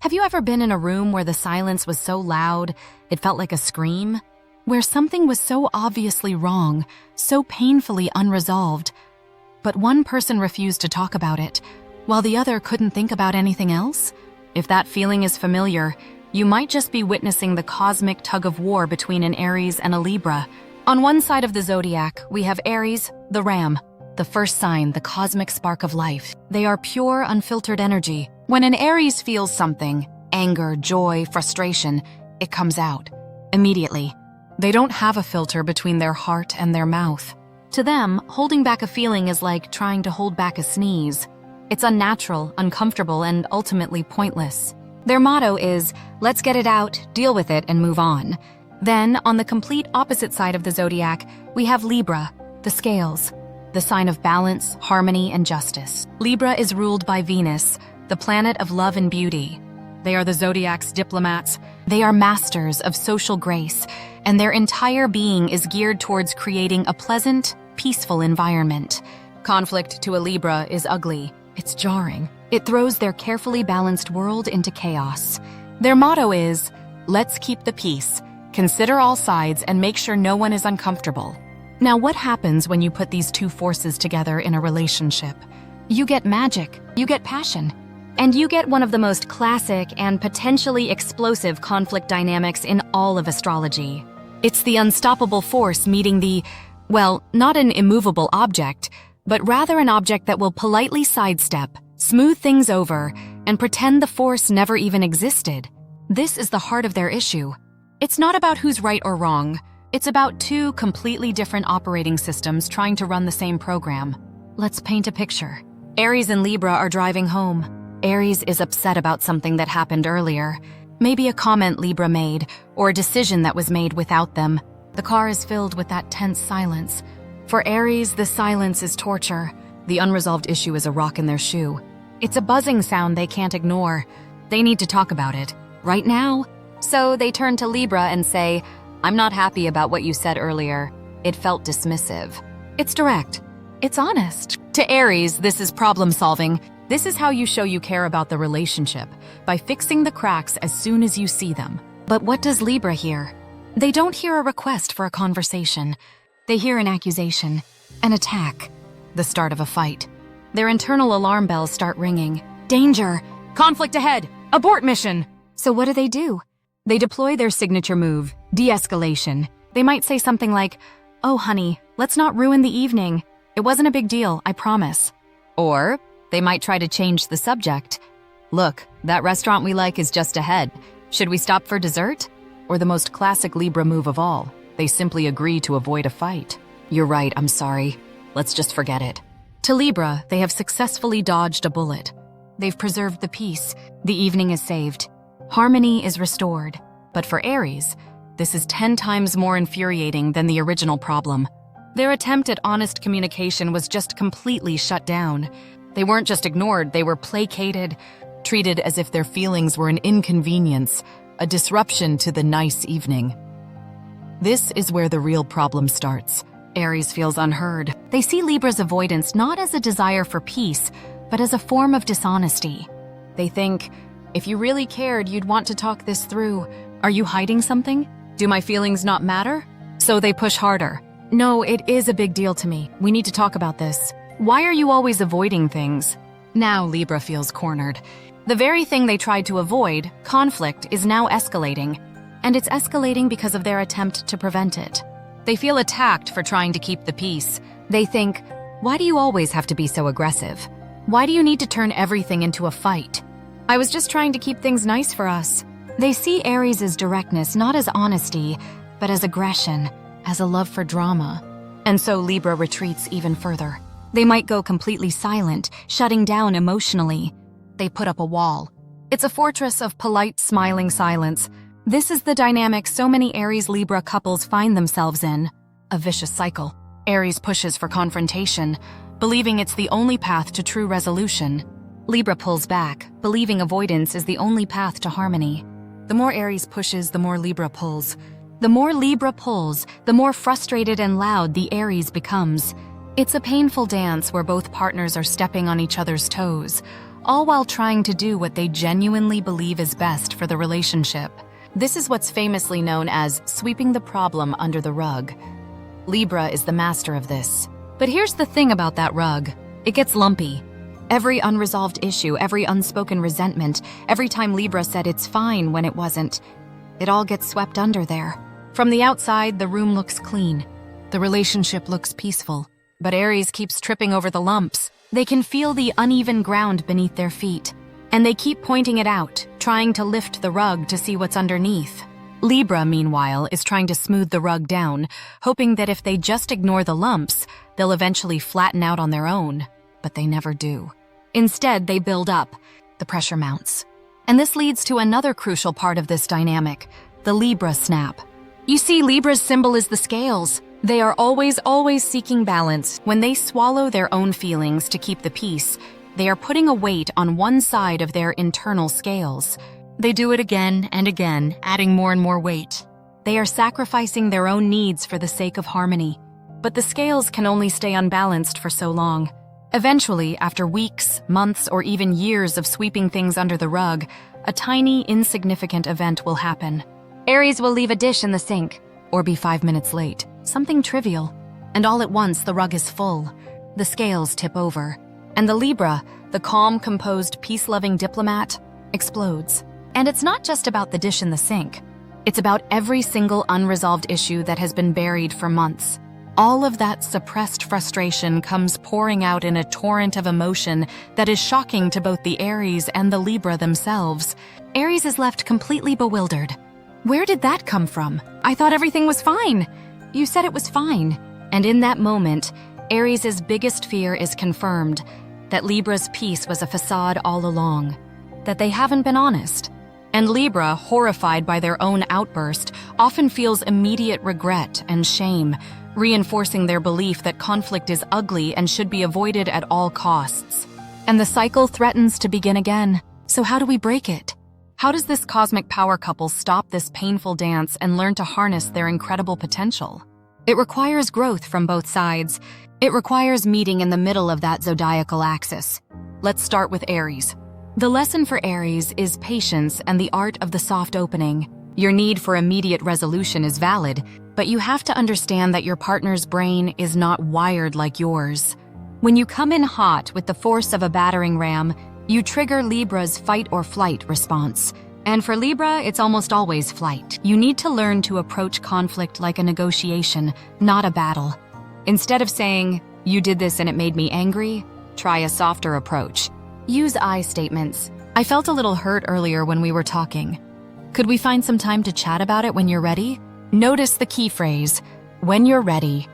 Have you ever been in a room where the silence was so loud, it felt like a scream? Where something was so obviously wrong, so painfully unresolved, but one person refused to talk about it, while the other couldn't think about anything else? If that feeling is familiar, you might just be witnessing the cosmic tug-of-war between an Aries and a Libra. On one side of the zodiac, we have Aries, the ram, the first sign, the cosmic spark of life. They are pure, unfiltered energy. When an Aries feels something, anger, joy, frustration, it comes out immediately. They don't have a filter between their heart and their mouth. To them, holding back a feeling is like trying to hold back a sneeze. It's unnatural, uncomfortable, and ultimately pointless. Their motto is, let's get it out, deal with it, and move on. Then, on the complete opposite side of the zodiac, we have Libra, the scales, the sign of balance, harmony, and justice. Libra is ruled by Venus, the planet of love and beauty. They are the zodiac's diplomats. They are masters of social grace, and their entire being is geared towards creating a pleasant, peaceful environment. Conflict to a Libra is ugly. It's jarring. It throws their carefully balanced world into chaos. Their motto is, let's keep the peace, consider all sides, and make sure no one is uncomfortable. Now, what happens when you put these two forces together in a relationship? You get magic, you get passion, and you get one of the most classic and potentially explosive conflict dynamics in all of astrology. It's the unstoppable force meeting the, well, not an immovable object, but rather an object that will politely sidestep, smooth things over, and pretend the force never even existed. This is the heart of their issue. It's not about who's right or wrong. It's about two completely different operating systems trying to run the same program. Let's paint a picture. Aries and Libra are driving home. Aries is upset about something that happened earlier. Maybe a comment Libra made, or a decision that was made without them. The car is filled with that tense silence. For Aries, the silence is torture. The unresolved issue is a rock in their shoe. It's a buzzing sound they can't ignore. They need to talk about it, right now. So they turn to Libra and say, I'm not happy about what you said earlier. It felt dismissive. It's direct. It's honest. To Aries, this is problem solving. This is how you show you care about the relationship, by fixing the cracks as soon as you see them. But what does Libra hear? They don't hear a request for a conversation. They hear an accusation, an attack, the start of a fight. Their internal alarm bells start ringing. Danger! Conflict ahead! Abort mission! So what do? They deploy their signature move, de-escalation. They might say something like, oh honey, let's not ruin the evening. It wasn't a big deal, I promise. Or they might try to change the subject. Look, that restaurant we like is just ahead. Should we stop for dessert? Or the most classic Libra move of all, they simply agree to avoid a fight. You're right, I'm sorry. Let's just forget it. To Libra, they have successfully dodged a bullet. They've preserved the peace. The evening is saved. Harmony is restored. But for Aries, this is 10 times more infuriating than the original problem. Their attempt at honest communication was just completely shut down. They weren't just ignored, they were placated, treated as if their feelings were an inconvenience, a disruption to the nice evening. This is where the real problem starts. Aries feels unheard. They see Libra's avoidance not as a desire for peace, but as a form of dishonesty. They think, if you really cared, you'd want to talk this through. Are you hiding something? Do my feelings not matter? So they push harder. No, it is a big deal to me. We need to talk about this. Why are you always avoiding things? Now Libra feels cornered. The very thing they tried to avoid, conflict, is now escalating. And it's escalating because of their attempt to prevent it. They feel attacked for trying to keep the peace. They think, why do you always have to be so aggressive? Why do you need to turn everything into a fight? I was just trying to keep things nice for us. They see Aries' directness not as honesty, but as aggression, as a love for drama. And so Libra retreats even further. They might go completely silent, shutting down emotionally. They put up a wall. It's a fortress of polite, smiling silence. This is the dynamic so many Aries-Libra couples find themselves in. A vicious cycle. Aries pushes for confrontation, believing it's the only path to true resolution. Libra pulls back, believing avoidance is the only path to harmony. The more Aries pushes, the more Libra pulls. The more Libra pulls, the more frustrated and loud the Aries becomes. It's a painful dance where both partners are stepping on each other's toes, all while trying to do what they genuinely believe is best for the relationship. This is what's famously known as sweeping the problem under the rug. Libra is the master of this. But here's the thing about that rug. It gets lumpy. Every unresolved issue, every unspoken resentment, every time Libra said it's fine when it wasn't, it all gets swept under there. From the outside, the room looks clean. The relationship looks peaceful. But Aries keeps tripping over the lumps. They can feel the uneven ground beneath their feet. And they keep pointing it out, trying to lift the rug to see what's underneath. Libra, meanwhile, is trying to smooth the rug down, hoping that if they just ignore the lumps, they'll eventually flatten out on their own. But they never do. Instead, they build up. The pressure mounts. And this leads to another crucial part of this dynamic, the Libra snap. You see, Libra's symbol is the scales. They are always seeking balance. When they swallow their own feelings to keep the peace, they are putting a weight on one side of their internal scales. They do it again and again, adding more and more weight. They are sacrificing their own needs for the sake of harmony. But the scales can only stay unbalanced for so long. Eventually, after weeks, months, or even years of sweeping things under the rug, a tiny, insignificant event will happen. Aries will leave a dish in the sink, or be 5 minutes late. Something trivial. And all at once, the rug is full. The scales tip over. And the Libra, the calm, composed, peace-loving diplomat, explodes. And it's not just about the dish in the sink. It's about every single unresolved issue that has been buried for months. All of that suppressed frustration comes pouring out in a torrent of emotion that is shocking to both the Aries and the Libra themselves. Aries is left completely bewildered. Where did that come from? I thought everything was fine. You said it was fine. And in that moment, Aries' biggest fear is confirmed, that Libra's peace was a facade all along, that they haven't been honest. And Libra, horrified by their own outburst, often feels immediate regret and shame, reinforcing their belief that conflict is ugly and should be avoided at all costs. And the cycle threatens to begin again. So how do we break it? How does this cosmic power couple stop this painful dance and learn to harness their incredible potential? It requires growth from both sides. It requires meeting in the middle of that zodiacal axis. Let's start with Aries. The lesson for Aries is patience and the art of the soft opening. Your need for immediate resolution is valid, but you have to understand that your partner's brain is not wired like yours. When you come in hot with the force of a battering ram, you trigger Libra's fight or flight response. And for Libra, it's almost always flight. You need to learn to approach conflict like a negotiation, not a battle. Instead of saying, "You did this and it made me angry," try a softer approach. Use I statements. "I felt a little hurt earlier when we were talking. Could we find some time to chat about it when you're ready?" Notice the key phrase, "when you're ready."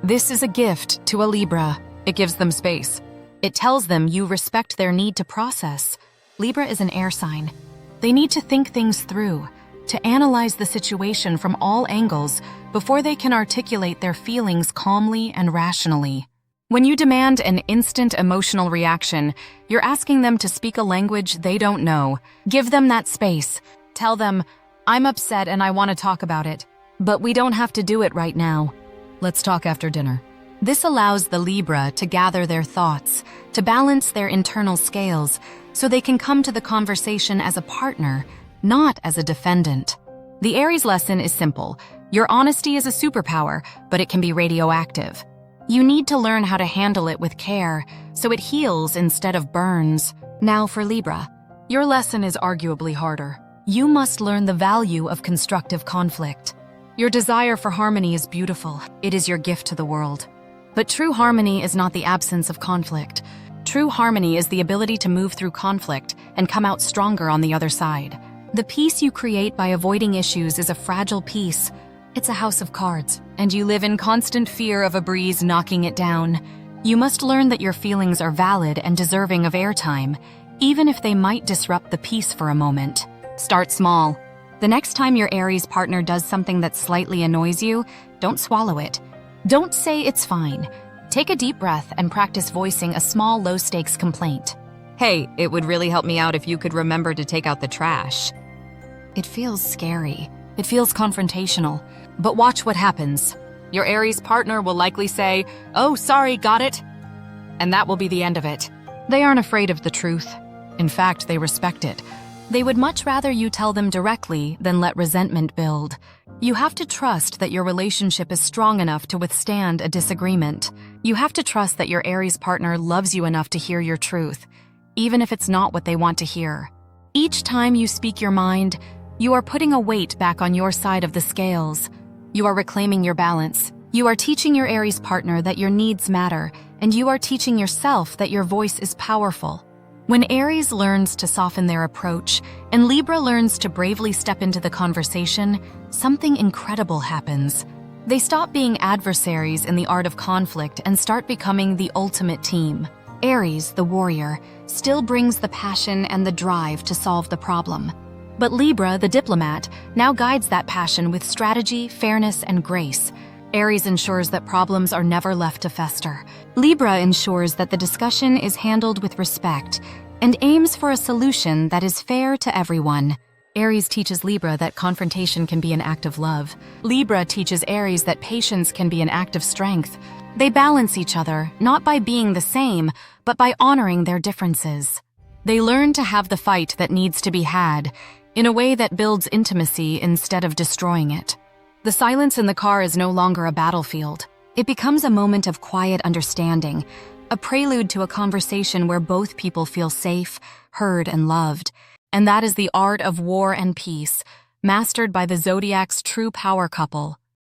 This is a gift to a Libra. It gives them space. It tells them you respect their need to process. Libra is an air sign. They need to think things through, to analyze the situation from all angles before they can articulate their feelings calmly and rationally. When you demand an instant emotional reaction, you're asking them to speak a language they don't know. Give them that space. Tell them, "I'm upset and I want to talk about it, but we don't have to do it right now. Let's talk after dinner." This allows the Libra to gather their thoughts, to balance their internal scales, so they can come to the conversation as a partner, not as a defendant. The Aries lesson is simple. Your honesty is a superpower, but it can be radioactive. You need to learn how to handle it with care, so it heals instead of burns. Now for Libra, your lesson is arguably harder. You must learn the value of constructive conflict. Your desire for harmony is beautiful. It is your gift to the world. But true harmony is not the absence of conflict. True harmony is the ability to move through conflict and come out stronger on the other side. The peace you create by avoiding issues is a fragile peace. It's a house of cards, and you live in constant fear of a breeze knocking it down. You must learn that your feelings are valid and deserving of airtime, even if they might disrupt the peace for a moment. Start small. The next time your Aries partner does something that slightly annoys you, don't swallow it. Don't say it's fine. Take a deep breath and practice voicing a small, low-stakes complaint. "Hey, it would really help me out if you could remember to take out the trash." It feels scary. It feels confrontational. But watch what happens. Your Aries partner will likely say, "Oh, sorry, got it." And that will be the end of it. They aren't afraid of the truth. In fact, they respect it. They would much rather you tell them directly than let resentment build. You have to trust that your relationship is strong enough to withstand a disagreement. You have to trust that your Aries partner loves you enough to hear your truth, even if it's not what they want to hear. Each time you speak your mind, you are putting a weight back on your side of the scales. You are reclaiming your balance. You are teaching your Aries partner that your needs matter, and you are teaching yourself that your voice is powerful. When Aries learns to soften their approach and Libra learns to bravely step into the conversation, something incredible happens. They stop being adversaries in the art of conflict and start becoming the ultimate team. Aries, the warrior, still brings the passion and the drive to solve the problem. But Libra, the diplomat, now guides that passion with strategy, fairness, and grace. Aries ensures that problems are never left to fester. Libra ensures that the discussion is handled with respect and aims for a solution that is fair to everyone. Aries teaches Libra that confrontation can be an act of love. Libra teaches Aries that patience can be an act of strength. They balance each other, not by being the same, but by honoring their differences. They learn to have the fight that needs to be had, in a way that builds intimacy instead of destroying it. The silence in the car is no longer a battlefield. It becomes a moment of quiet understanding, a prelude to a conversation where both people feel safe, heard, and loved. And that is the art of war and peace, mastered by the Zodiac's true power couple,